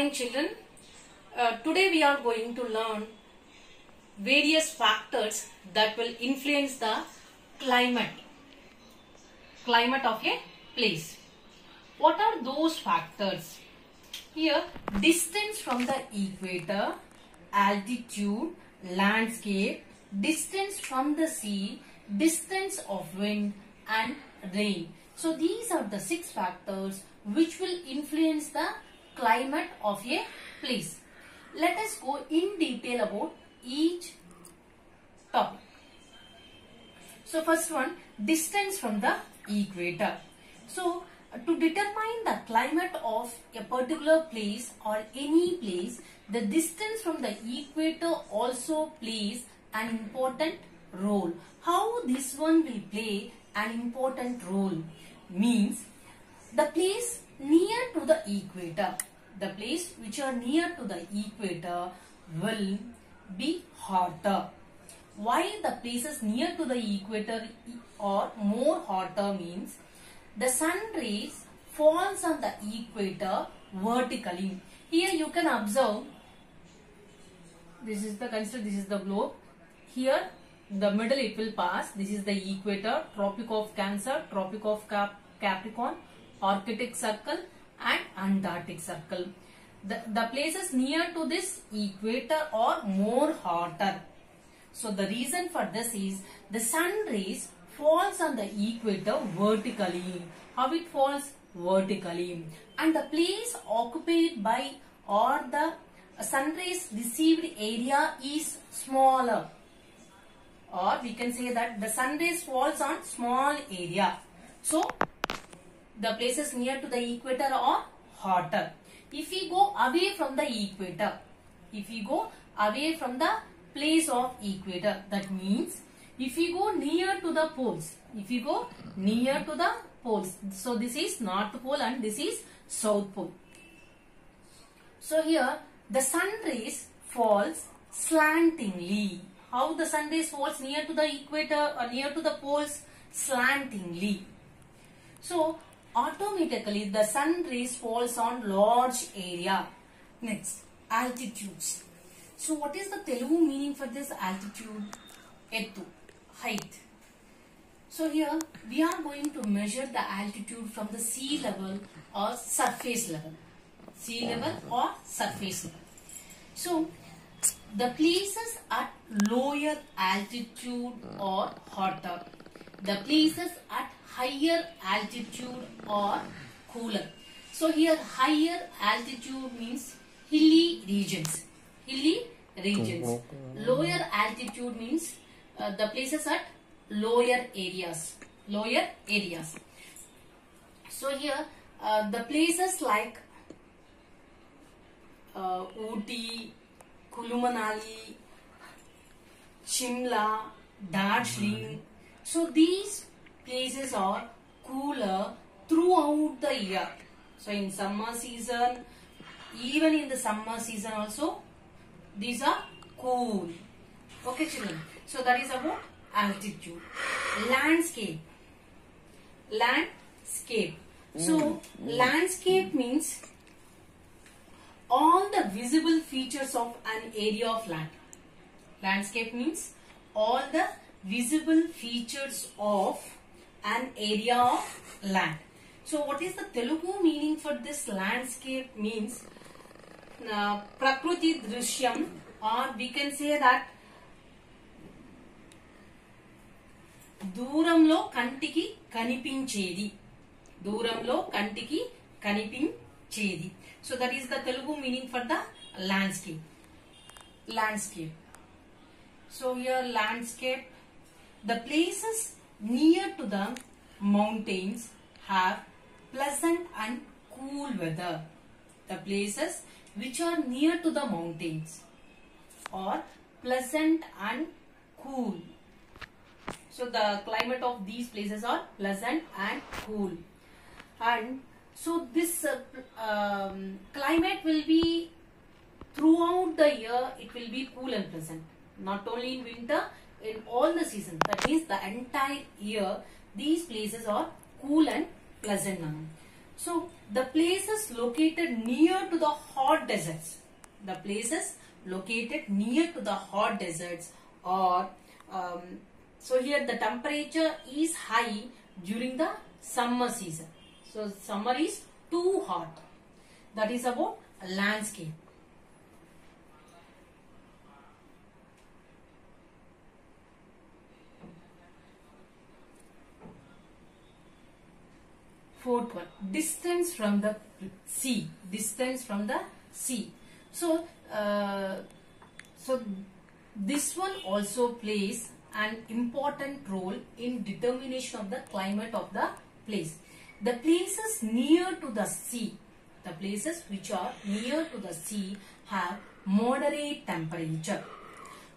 morning, children. Today we are going to learn various factors that will influence the climate of a place. What are those factors? Here, distance from the equator, altitude, landscape, distance from the sea, distance of wind and rain. So these are the 6 factors which will influence the climate of a place. Let us go in detail about each topic. So first one, distance from the equator. So to determine the climate of a particular place or any place, the distance from the equator also plays an important role. How this one will play an important role means the place near to the equator, the place which are near to the equator will be hotter. Why the places near to the equator are more hotter means the sun rays falls on the equator vertically. Here you can observe, this is the globe. Here the middle it will pass. This is the equator, Tropic of Cancer, Tropic of Capricorn, Arctic Circle and Antarctic Circle. The places near to this equator are more hotter. So the reason for this is the sun rays falls on the equator vertically. How it falls? Vertically. And the place occupied by or the sun rays received area is smaller. Or we can say that the sun rays falls on small area. So the places near to the equator are hotter. If we go away from the equator, if we go away from the place of equator, that means if we go near to the poles, so this is North Pole and this is South Pole. So here the sun rays falls slantingly. How the sun rays falls near to the equator or near to the poles? Slantingly. So automatically the sun rays falls on large area. Next, altitudes. So what is the Telugu meaning for this altitude? Ettu, height. So here we are going to measure the altitude from the sea level or surface level. Sea level or surface level. So the places at lower altitude are hotter. The places at higher altitude are cooler. So here higher altitude means hilly regions. Lower altitude means the places at lower areas. So here the places like Ooty, Kulu Manali, Shimla, Darjeeling. So these places are cooler throughout the year. So in summer season, even in the summer season also, these are cool. Okay children. So that is about altitude. Landscape. So landscape means all the visible features of an area of land. Landscape means all the visible features of an area of land. So what is the Telugu meaning for this landscape means Prakriti Drishyam, or we can say that దూరంలో కంటికి కనిపించేది. So that is the Telugu meaning for the landscape. So here landscape, the places near to the mountains have pleasant and cool weather. The places which are near to the mountains are pleasant and cool. So the climate of these places are pleasant and cool. And so this climate will be throughout the year, it will be cool and pleasant. Not only in winter, in all the seasons. That means the entire year, these places are cool and pleasant. So the places located near to the hot deserts, the places located near to the hot deserts are, so here the temperature is high during the summer season. So summer is too hot. That is about landscape. Fourth one, distance from the sea. Distance from the sea. So, this one also plays an important role in determination of the climate of the place. The places near to the sea, the places which are near to the sea have moderate temperature,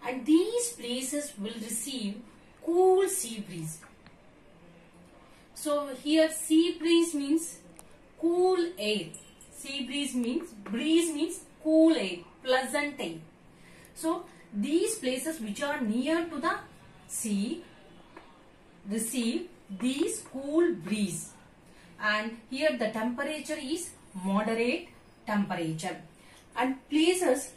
and these places will receive cool sea breeze. So here sea breeze means cool air. Sea breeze means cool air, pleasant air. So these places which are near to the sea receive these cool breeze, and here the temperature is moderate temperature, and places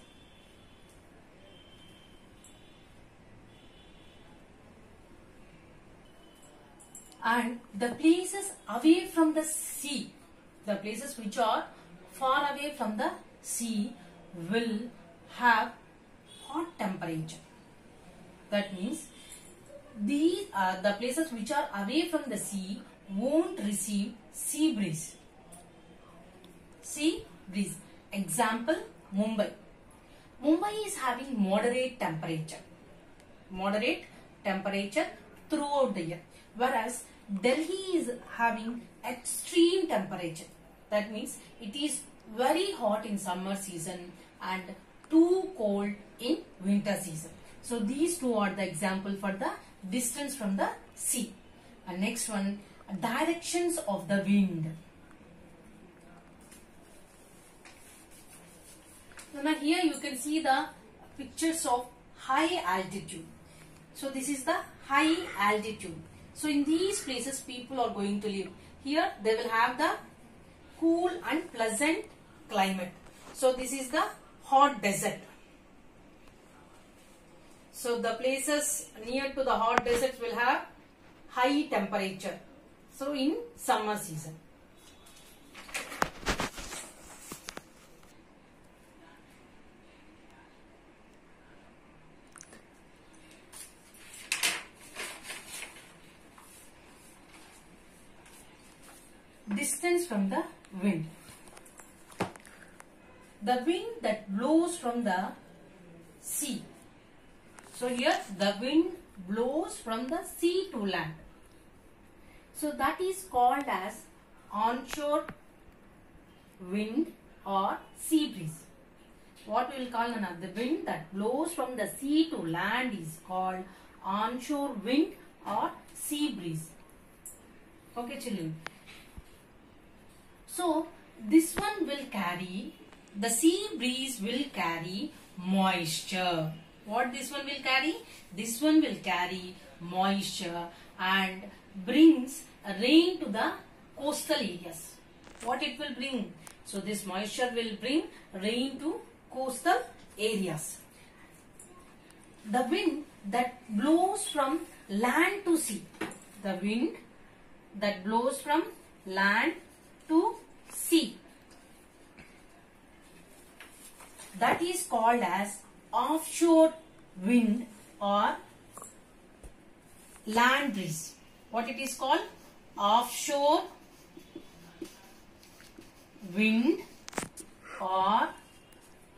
away from the sea, the places which are far away from the sea will have hot temperature. That means the places which are away from the sea won't receive sea breeze. Sea breeze. Example, Mumbai. Mumbai is having moderate temperature throughout the year, whereas Delhi is having extreme temperature. That means it is very hot in summer season and too cold in winter season. So these two are the example for the distance from the sea. And next one, directions of the wind. So now here you can see the pictures of high altitude. So this is the high altitude. So in these places people are going to live. Here they will have the cool and pleasant climate. So this is the hot desert. So the places near to the hot deserts will have high temperature. So in summer season. Distance from the wind. The wind that blows from the sea. So here the wind blows from the sea to land. So that is called as onshore wind or sea breeze. What we will call now, the wind that blows from the sea to land is called onshore wind or sea breeze. Okay, children. So this one will carry, the sea breeze will carry moisture. What this one will carry? This one will carry moisture and brings rain to the coastal areas. What it will bring? So this moisture will bring rain to coastal areas. The wind that blows from land to sea. The wind that blows from land to sea. That is called as offshore wind or land breeze. What it is called? Offshore wind or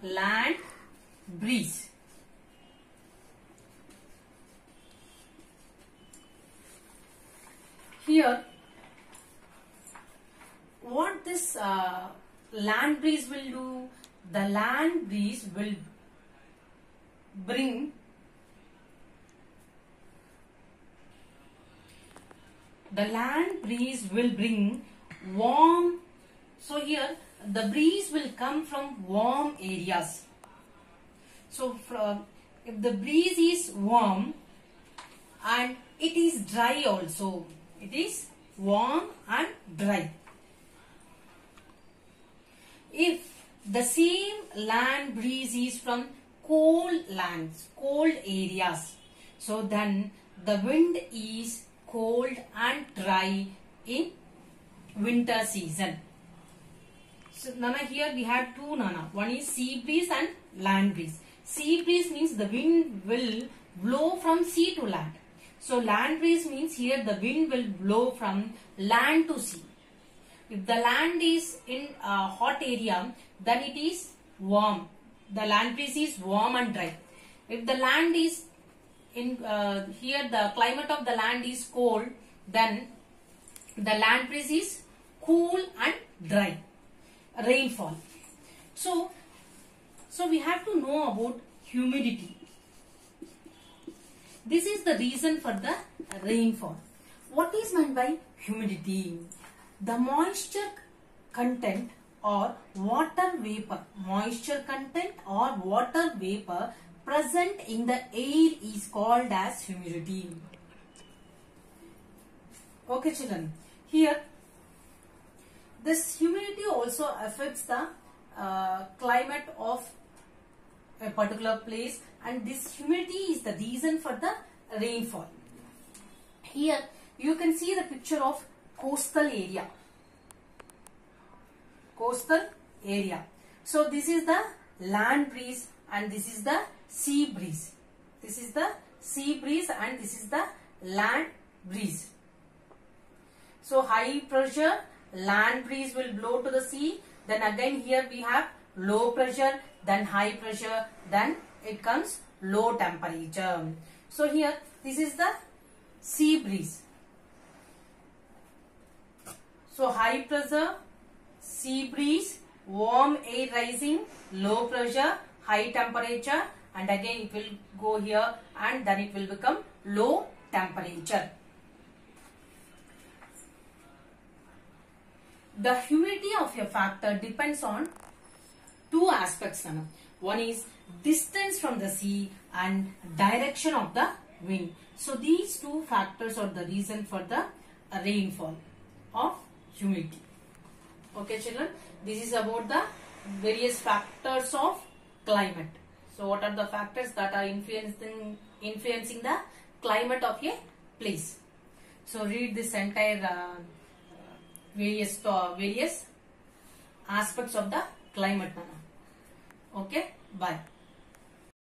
land breeze. Here, what this land breeze will do? The land breeze will bring warm. So here the breeze will come from warm areas. So if the breeze is warm and it is dry also, it is warm and dry. if the same land breeze is from cold lands, cold areas, so then the wind is cold and dry in winter season. So Nana, here we have two Nana. One is sea breeze and land breeze. Sea breeze means the wind will blow from sea to land. So land breeze means here the wind will blow from land to sea. If the land is in a hot area, then it is warm. The land breeze is warm and dry. If the land is in here the climate of the land is cold, then the land breeze is cool and dry. Rainfall. So we have to know about humidity. This is the reason for the rainfall. What is meant by humidity? The moisture content or water vapor, moisture content or water vapor present in the air is called as humidity. Okay children, here this humidity also affects the climate of a particular place, and this humidity is the reason for the rainfall. Here you can see the picture of coastal area. Coastal area. So this is the land breeze and this is the sea breeze. This is the sea breeze and this is the land breeze. So high pressure land breeze will blow to the sea. Then again here we have low pressure, then high pressure, then it comes low temperature. So here this is the sea breeze. So high pressure, sea breeze, warm air rising, low pressure, high temperature, and again it will go here and then it will become low temperature. The humidity of a factor depends on two aspects. One is distance from the sea and direction of the wind. So these two factors are the reason for the rainfall of humidity. Okay children, this is about the various factors of climate. So what are the factors that are influencing the climate of a place? So read this entire various aspects of the climate. Okay, bye.